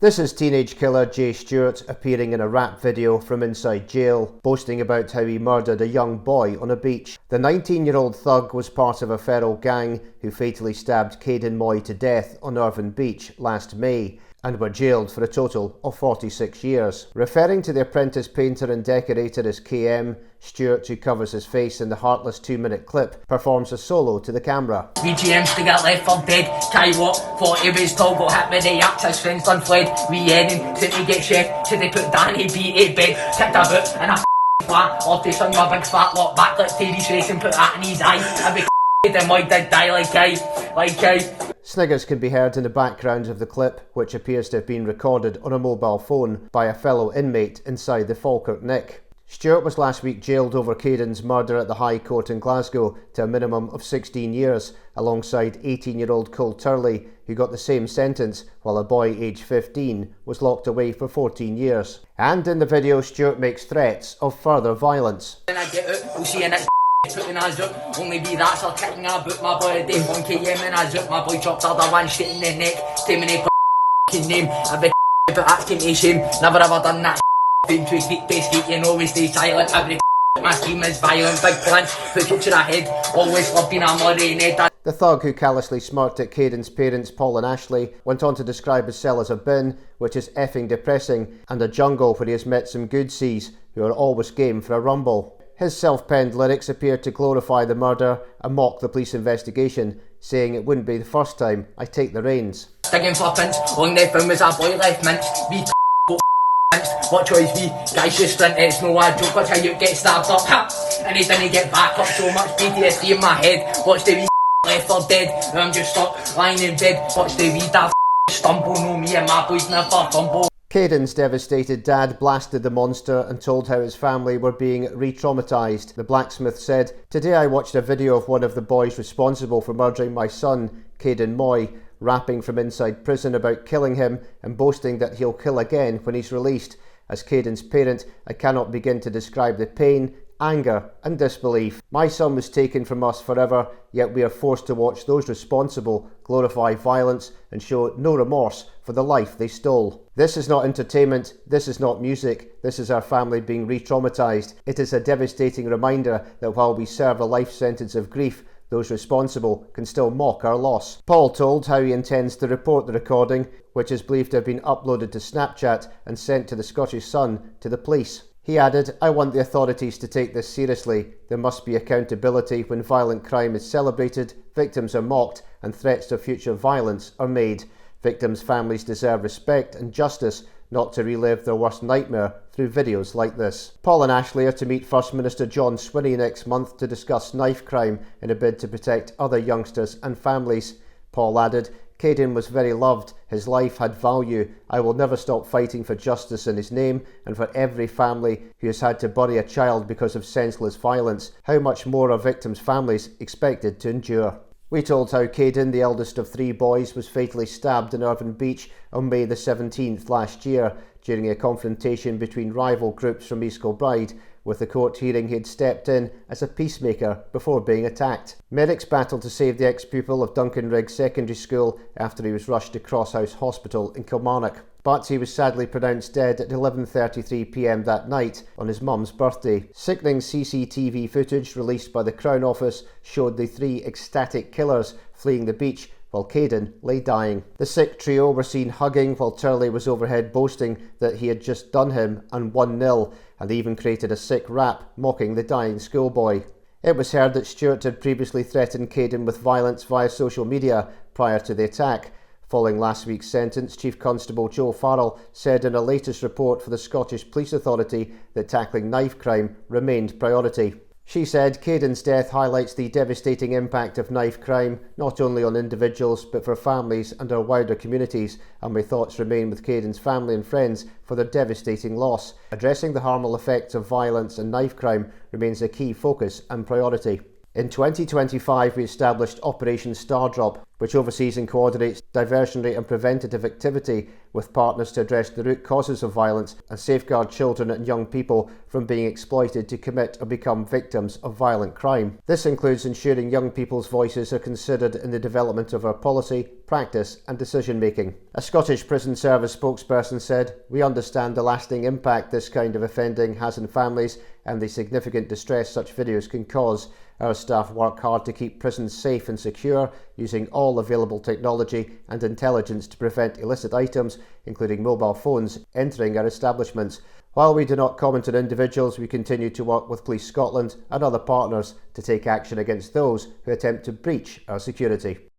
This is teenage killer Jay Stewart appearing in a rap video from inside jail, boasting about how he murdered a young boy on a beach. The 19-year-old thug was part of a feral gang who fatally stabbed Kayden Moy to death on Irvine beach last May, and were jailed for a total of 46 years. Referring to the apprentice painter and decorator as KM, Stewart, who covers his face in the heartless 2-minute clip, performs a solo to the camera. VGMs to get left for dead. Kai what? Thought he was tall, got hit with the axe, his friends done fled. We heading, couldn't get chef, till they put Danny beat a bed. Ticked a boot and a flat, off they sung my big fat lot back like Terry's race and put that in his eye. Every Kayden Moy did die like Kai. Sniggers can be heard in the background of the clip, which appears to have been recorded on a mobile phone by a fellow inmate inside the Falkirk Nick. Stewart was last week jailed over Kayden's murder at the High Court in Glasgow to a minimum of 16 years, alongside 18-year-old Cole Turley, who got the same sentence, while a boy aged 15 was locked away for 14 years. And in the video, Stewart makes threats of further violence. When I get out, we'll see you next putting us up. Only be that, so kicking a boot, my boy, Dave 1km and I up. My boy chopped other one straight in the neck, taming a name. I be but that came to shame. Never ever done that. Doing to speak, they skate, you know we stay silent. Every my scheme is violent, big plans, put you to the head. Always loved being a marionette. The thug, who callously smirked at Kayden's parents Paul and Ashley, went on to describe his cell as a bin, which is effing depressing, and a jungle where he has met some good C's who are always game for a rumble. His self-penned lyrics appeared to glorify the murder and mock the police investigation, saying it wouldn't be the first time I take the reins. Digging for prints, on the film was a boy left mince. We what choice we guys just sprint, it's no a joke, watch how you get stabbed up, and he didn't get back up. So much PTSD in my head, watch the wee left for dead. I'm just stuck lying in bed, watch the wee that stumble. No, me and my boys never fumble. Kayden's devastated dad blasted the monster and told how his family were being re-traumatised. The blacksmith said, "Today I watched a video of one of the boys responsible for murdering my son, Kayden Moy, rapping from inside prison about killing him and boasting that he'll kill again when he's released. As Kayden's parent, I cannot begin to describe the pain, anger and disbelief. My son was taken from us forever, yet we are forced to watch those responsible glorify violence and show no remorse for the life they stole. This is not entertainment, this is not music, this is our family being re-traumatised. It is a devastating reminder that while we serve a life sentence of grief, those responsible can still mock our loss." Paul told how he intends to report the recording, which is believed to have been uploaded to Snapchat and sent to the Scottish Sun, to the police. He added, "I want the authorities to take this seriously. There must be accountability when violent crime is celebrated, victims are mocked, and threats of future violence are made. Victims' families deserve respect and justice, not to relive their worst nightmare through videos like this." Paul and Ashley are to meet First Minister John Swinney next month to discuss knife crime in a bid to protect other youngsters and families. Paul added, "Kayden was very loved, his life had value. I will never stop fighting for justice in his name and for every family who has had to bury a child because of senseless violence. How much more are victims' families expected to endure?" We told how Kayden, the eldest of 3 boys, was fatally stabbed in Irvine Beach on May the 17th last year during a confrontation between rival groups from East Kilbride, with the court hearing he had stepped in as a peacemaker before being attacked. Medics battled to save the ex-pupil of Duncanrigg Secondary School after he was rushed to Crosshouse Hospital in Kilmarnock. But he was sadly pronounced dead at 11:33 p.m. that night on his mum's birthday. Sickening CCTV footage released by the Crown Office showed the 3 ecstatic killers fleeing the beach while Kayden lay dying. The sick trio were seen hugging while Turley was overhead boasting that he had just done him and 1-0, and even created a sick rap mocking the dying schoolboy. It was heard that Stewart had previously threatened Kayden with violence via social media prior to the attack. Following last week's sentence, Chief Constable Joe Farrell said in a latest report for the Scottish Police Authority that tackling knife crime remained priority. She said Kayden's death highlights the devastating impact of knife crime, not only on individuals but for families and our wider communities, and my thoughts remain with Kayden's family and friends for their devastating loss. Addressing the harmful effects of violence and knife crime remains a key focus and priority. In 2025, we established Operation Stardrop, which oversees and coordinates diversionary and preventative activity with partners to address the root causes of violence and safeguard children and young people from being exploited to commit or become victims of violent crime. This includes ensuring young people's voices are considered in the development of our policy, practice and decision-making. A Scottish Prison Service spokesperson said, "We understand the lasting impact this kind of offending has on families and the significant distress such videos can cause. Our staff work hard to keep prisons safe and secure, using all available technology and intelligence to prevent illicit items, including mobile phones, entering our establishments. While we do not comment on individuals, we continue to work with Police Scotland and other partners to take action against those who attempt to breach our security."